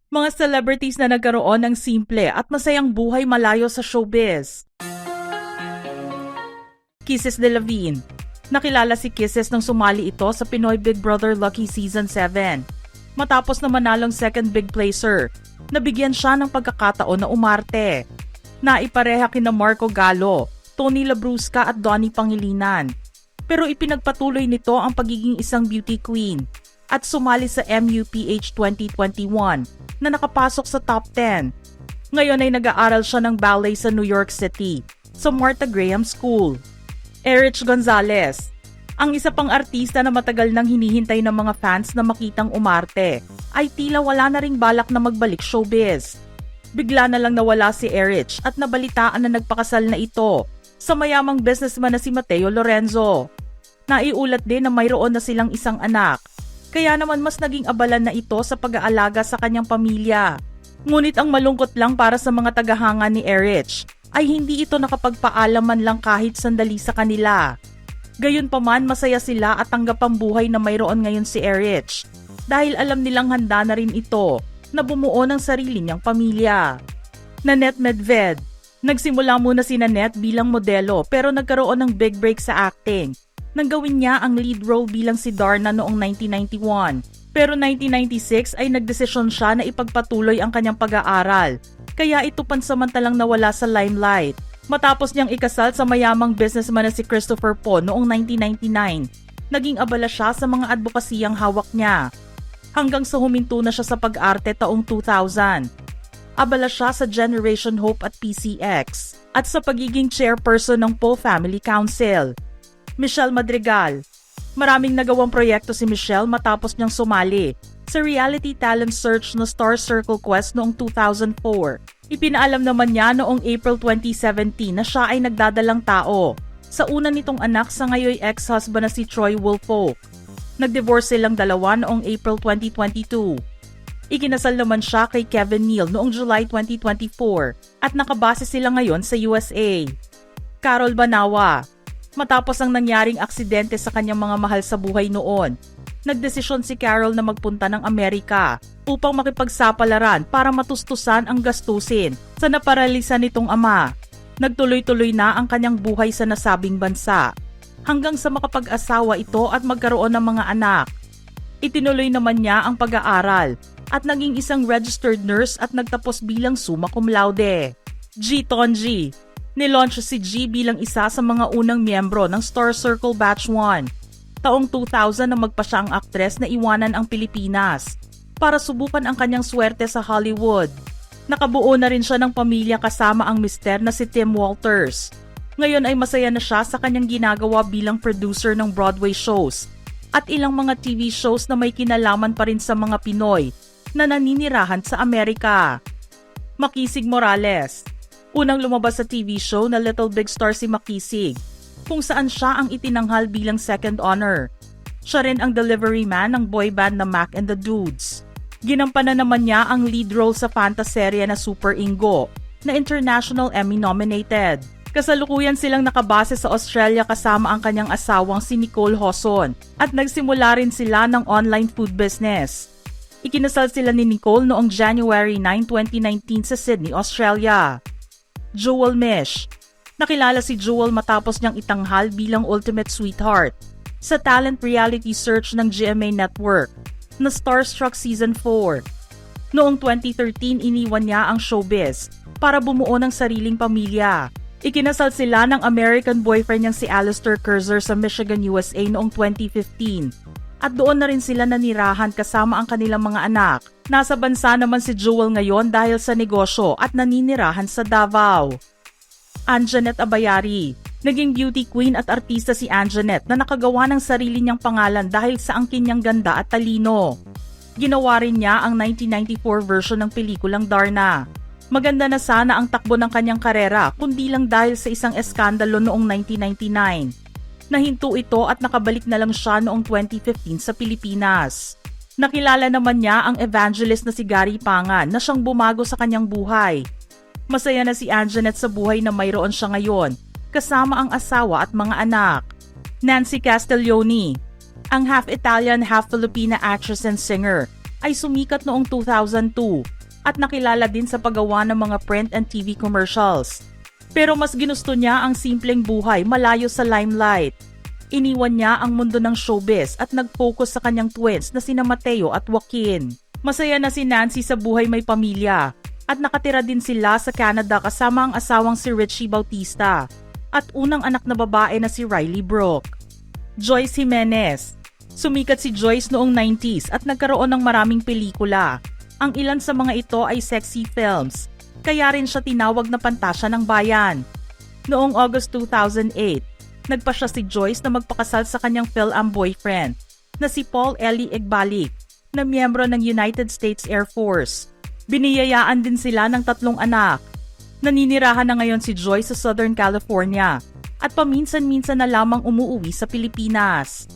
Mga celebrities na nagkaroon ng simple at masayang buhay malayo sa showbiz. Kisses de Lavin. Nakilala si Kisses nang sumali ito sa Pinoy Big Brother Lucky Season 7. Matapos na manalong second big placer, nabigyan siya ng pagkakataon na umarte. Naipareha kina Marco Gallo, Tony Labrusca at Donnie Pangilinan. Pero ipinagpatuloy nito ang pagiging isang beauty queen at sumali sa MUPH 2021 na nakapasok sa top 10. Ngayon ay nag-aaral siya ng ballet sa New York City, sa Martha Graham School. Erich Gonzalez. Ang isa pang artista na matagal nang hinihintay ng mga fans na makitang umarte, ay tila wala na ring balak na magbalik showbiz. Bigla na lang nawala si Erich at nabalitaan na nagpakasal na ito sa mayamang businessman na si Mateo Lorenzo. Naiulat din na mayroon na silang isang anak. Kaya naman mas naging abalan na ito sa pag-aalaga sa kanyang pamilya. Ngunit ang malungkot lang para sa mga tagahanga ni Erich ay hindi ito nakapagpaalam man lang kahit sandali sa kanila. Gayunpaman masaya sila at tanggap ang buhay na mayroon ngayon si Erich dahil alam nilang handa na rin ito na bumuo ng sarili niyang pamilya. Nanette Medved. Nagsimula muna si Nanette bilang modelo pero nagkaroon ng big break sa acting. Nang gawin niya ang lead role bilang si Darna noong 1991. Pero 1996 ay nagdesisyon siya na ipagpatuloy ang kanyang pag-aaral. Kaya ito pansamantalang nawala sa limelight. Matapos niyang ikasal sa mayamang businessman na si Christopher Poe noong 1999, naging abala siya sa mga advokasiyang hawak niya. Hanggang sa huminto na siya sa pag-arte taong 2000. Abala siya sa Generation Hope at PCX at sa pagiging chairperson ng Poe Family Council. Michelle Madrigal. Maraming nagawang proyekto si Michelle matapos niyang sumali sa reality talent search na Star Circle Quest noong 2004. Ipinaalam naman niya noong April 2017 na siya ay nagdadalang tao sa una nitong anak sa ngayoy ex-husband na si Troy Woolfolk. Nag-divorce silang dalawa noong April 2022. Ikinasal naman siya kay Kevin Neal noong July 2024 at nakabase sila ngayon sa USA. Carol Banawa. Matapos ang nangyaring aksidente sa kanyang mga mahal sa buhay noon, nagdesisyon si Carol na magpunta ng Amerika upang makipagsapalaran para matustusan ang gastusin sa naparalisa nitong ama. Nagtuloy-tuloy na ang kanyang buhay sa nasabing bansa hanggang sa makapag-asawa ito at magkaroon ng mga anak. Itinuloy naman niya ang pag-aaral at naging isang registered nurse at nagtapos bilang summa cum laude. G. Tonji. Nilaunch si G bilang isa sa mga unang miyembro ng Star Circle Batch 1. Taong 2000 na magpa siya ang aktres na iwanan ang Pilipinas para subukan ang kanyang swerte sa Hollywood. Nakabuo na rin siya ng pamilya kasama ang mister na si Tim Walters. Ngayon ay masaya na siya sa kanyang ginagawa bilang producer ng Broadway shows at ilang mga TV shows na may kinalaman pa rin sa mga Pinoy na naninirahan sa Amerika. Makisig Morales. Unang lumabas sa TV show na Little Big Star si Makisig, kung saan siya ang itinanghal bilang second honor. Siya rin ang delivery man ng boy band na Mac and the Dudes. Ginampanan naman niya ang lead role sa fantaserya na Super Ingo, na International Emmy nominated. Kasalukuyan silang nakabase sa Australia kasama ang kanyang asawang si Nicole Hoson at nagsimula rin sila ng online food business. Ikinasal sila ni Nicole noong January 9, 2019 sa Sydney, Australia. Jewel Mish. Nakilala si Jewel matapos niyang itanghal bilang ultimate sweetheart sa talent reality search ng GMA Network na Starstruck Season 4. Noong 2013 iniwan niya ang showbiz para bumuo ng sariling pamilya. Ikinasal sila ng American boyfriend niyang si Alistair Kurzer sa Michigan, USA noong 2015 at doon na rin sila nanirahan kasama ang kanilang mga anak. Nasa bansa naman si Jewel ngayon dahil sa negosyo at naninirahan sa Davao. Anjanette Abayari. Naging beauty queen at artista si Anjanette na nakagawa ng sarili niyang pangalan dahil sa angkin niyang ganda at talino. Ginawa rin niya ang 1994 version ng pelikulang Darna. Maganda na sana ang takbo ng kanyang karera kundi lang dahil sa isang eskandalo noong 1999. Nahinto ito at nakabalik na lang siya noong 2015 sa Pilipinas. Nakilala naman niya ang evangelist na si Gary Pangan na siyang bumago sa kanyang buhay. Masaya na si Anjanette sa buhay na mayroon siya ngayon, kasama ang asawa at mga anak. Nancy Castiglione. Ang half-Italian, half-Filipina actress and singer ay sumikat noong 2002 at nakilala din sa paggawa ng mga print and TV commercials. Pero mas ginusto niya ang simpleng buhay malayo sa limelight. Iniwan niya ang mundo ng showbiz at nag-focus sa kanyang twins na sina Mateo at Joaquin. Masaya na si Nancy sa buhay may pamilya at nakatira din sila sa Canada kasama ang asawang si Richie Bautista at unang anak na babae na si Riley Brooke. Joyce Jimenez. Sumikat si Joyce noong 90s at nagkaroon ng maraming pelikula. Ang ilan sa mga ito ay sexy films, kaya rin siya tinawag na pantasya ng bayan. Noong August 2008, nagpa siya si Joyce na magpakasal sa kanyang Phil-Am boyfriend na si Paul Eli Egbalik na miyembro ng United States Air Force. Biniyayaan din sila ng 3 anak. Naninirahan na ngayon si Joyce sa Southern California at paminsan-minsan na lamang umuuwi sa Pilipinas.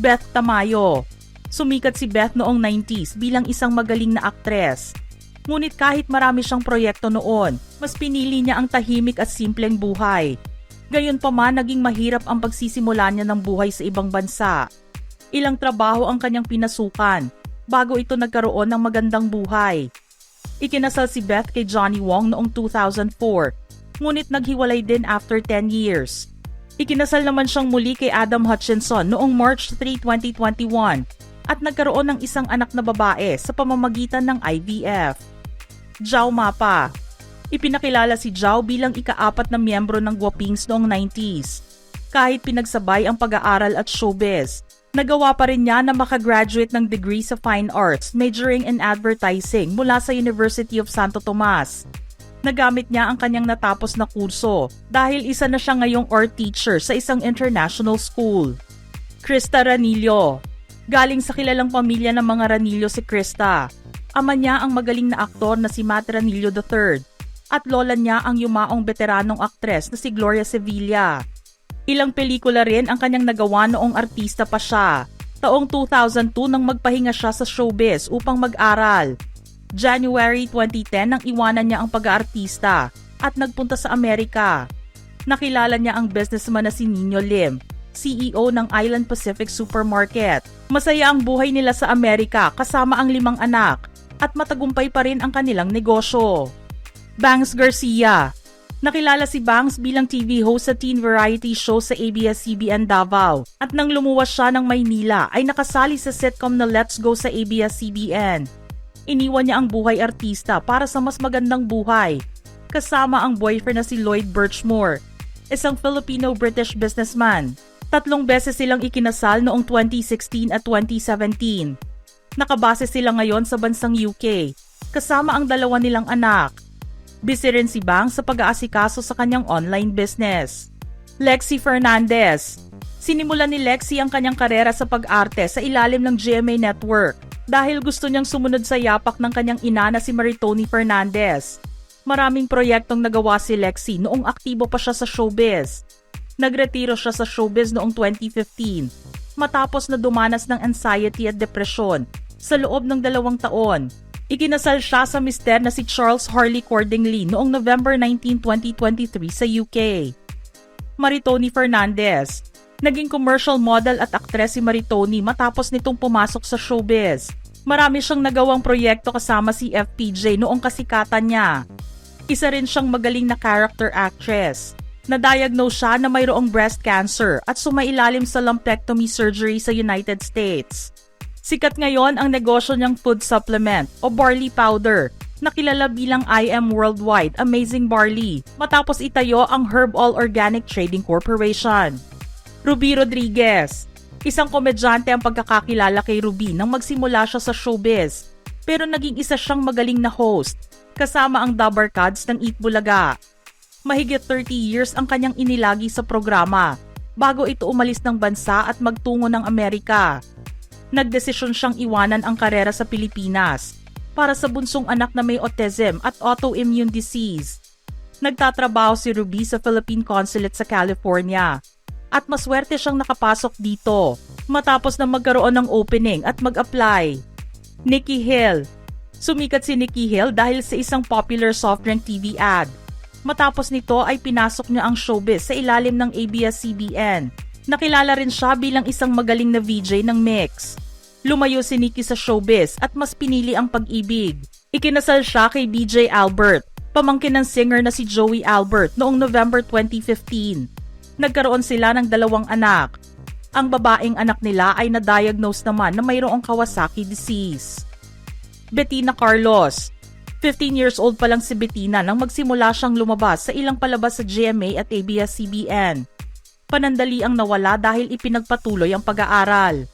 Beth Tamayo. Sumikat si Beth noong 90s bilang isang magaling na aktres. Ngunit kahit marami siyang proyekto noon, mas pinili niya ang tahimik at simpleng buhay. Gayunpaman, naging mahirap ang pagsisimula niya ng buhay sa ibang bansa. Ilang trabaho ang kanyang pinasukan bago ito nagkaroon ng magandang buhay. Ikinasal si Beth kay Johnny Wong noong 2004, ngunit naghiwalay din after 10 years. Ikinasal naman siyang muli kay Adam Hutchinson noong March 3, 2021 at nagkaroon ng isang anak na babae sa pamamagitan ng IVF. Jao Mapa. Ipinakilala si Jao bilang ika-4 na miyembro ng Guapings noong 90s. Kahit pinagsabay ang pag-aaral at showbiz, nagawa pa rin niya na makagraduate ng degree sa Fine Arts majoring in advertising mula sa University of Santo Tomas. Nagamit niya ang kanyang natapos na kurso dahil isa na siya ngayong art teacher sa isang international school. Krista Ranillo. Galing sa kilalang pamilya ng mga Ranillo si Krista. Ama niya ang magaling na aktor na si Matt Ranillo III at lola niya ang yumaong veteranong aktres na si Gloria Sevilla. Ilang pelikula rin ang kanyang nagawa noong artista pa siya. Taong 2002 nang magpahinga siya sa showbiz upang mag-aral. January 2010 nang iwanan niya ang pag-aartista at nagpunta sa Amerika. Nakilala niya ang businessman na si Nino Lim, CEO ng Island Pacific Supermarket. Masaya ang buhay nila sa Amerika kasama ang 5 anak at matagumpay pa rin ang kanilang negosyo. Bangs Garcia. Nakilala si Bangs bilang TV host sa teen variety show sa ABS-CBN Davao at nang lumuwas siya ng Maynila ay nakasali sa sitcom na Let's Go sa ABS-CBN. Iniwan niya ang buhay artista para sa mas magandang buhay. Kasama ang boyfriend na si Lloyd Birchmore, isang Filipino-British businessman. 3 beses silang ikinasal noong 2016 at 2017. Nakabase sila ngayon sa bansang UK, kasama ang 2 nilang anak. Busy rin si Bang sa pag-aasikaso sa kanyang online business. Lexie Fernandez. Sinimulan ni Lexie ang kanyang karera sa pag-arte sa ilalim ng GMA Network dahil gusto niyang sumunod sa yapak ng kanyang ina na si Maritoni Fernandez. Maraming proyektong nagawa si Lexie noong aktibo pa siya sa showbiz. Nagretiro siya sa showbiz noong 2015 matapos na dumanas ng anxiety at depresyon sa loob ng 2 taon. Ikinasal siya sa mister na si Charles Harley Cordingley noong November 19, 2023 sa UK. Maritoni Fernandez. Naging commercial model at aktres si Maritoni matapos nitong pumasok sa showbiz. Marami siyang nagawang proyekto kasama si FPJ noong kasikatan niya. Isa rin siyang magaling na character actress. Na-diagnose siya na mayroong breast cancer at sumailalim sa lumpectomy surgery sa United States. Sikat ngayon ang negosyo niyang food supplement o barley powder na kilala bilang IM Worldwide Amazing Barley matapos itayo ang Herb All Organic Trading Corporation. Ruby Rodriguez. Isang komedyante ang pagkakakilala kay Ruby nang magsimula siya sa showbiz pero naging isa siyang magaling na host kasama ang Dabarkads ng Eat Bulaga. Mahigit 30 years ang kanyang inilagi sa programa bago ito umalis ng bansa at magtungo ng Amerika. Nagdesisyon siyang iwanan ang karera sa Pilipinas para sa bunsong anak na may autism at autoimmune disease. Nagtatrabaho si Ruby sa Philippine Consulate sa California at maswerte siyang nakapasok dito matapos na magkaroon ng opening at mag-apply. Nikki Hill. Sumikat si Nikki Hill dahil sa isang popular soft drink TV ad. Matapos nito ay pinasok niya ang showbiz sa ilalim ng ABS-CBN. Nakilala rin siya bilang isang magaling na VJ ng Mix. Lumayo si Nikki sa showbiz at mas pinili ang pag-ibig. Ikinasal siya kay BJ Albert, pamangkin ng singer na si Joey Albert noong November 2015. Nagkaroon sila ng 2 anak. Ang babaeng anak nila ay na-diagnose naman na mayroong Kawasaki disease. Bettina Carlos. 15 years old pa lang si Bettina nang magsimula siyang lumabas sa ilang palabas sa GMA at ABS-CBN. Panandali ang nawala dahil ipinagpatuloy ang pag-aaral.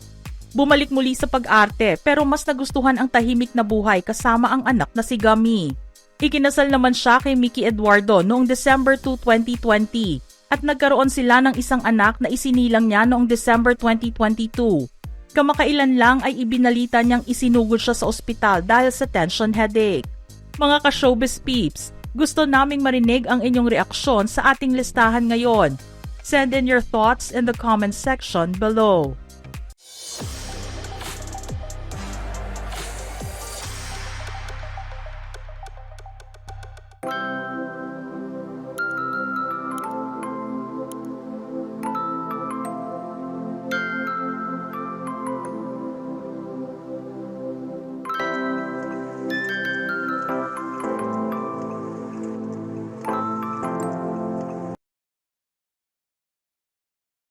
Bumalik muli sa pag-arte pero mas nagustuhan ang tahimik na buhay kasama ang anak na si Gummy. Ikinasal naman siya kay Mickey Eduardo noong December 2, 2020 at nagkaroon sila ng isang anak na isinilang niya noong December 2022. Kamakailan lang ay ibinalita niyang isinugod siya sa ospital dahil sa tension headache. Mga ka-showbiz peeps, gusto naming marinig ang inyong reaksyon sa ating listahan ngayon. Send in your thoughts in the comment section below.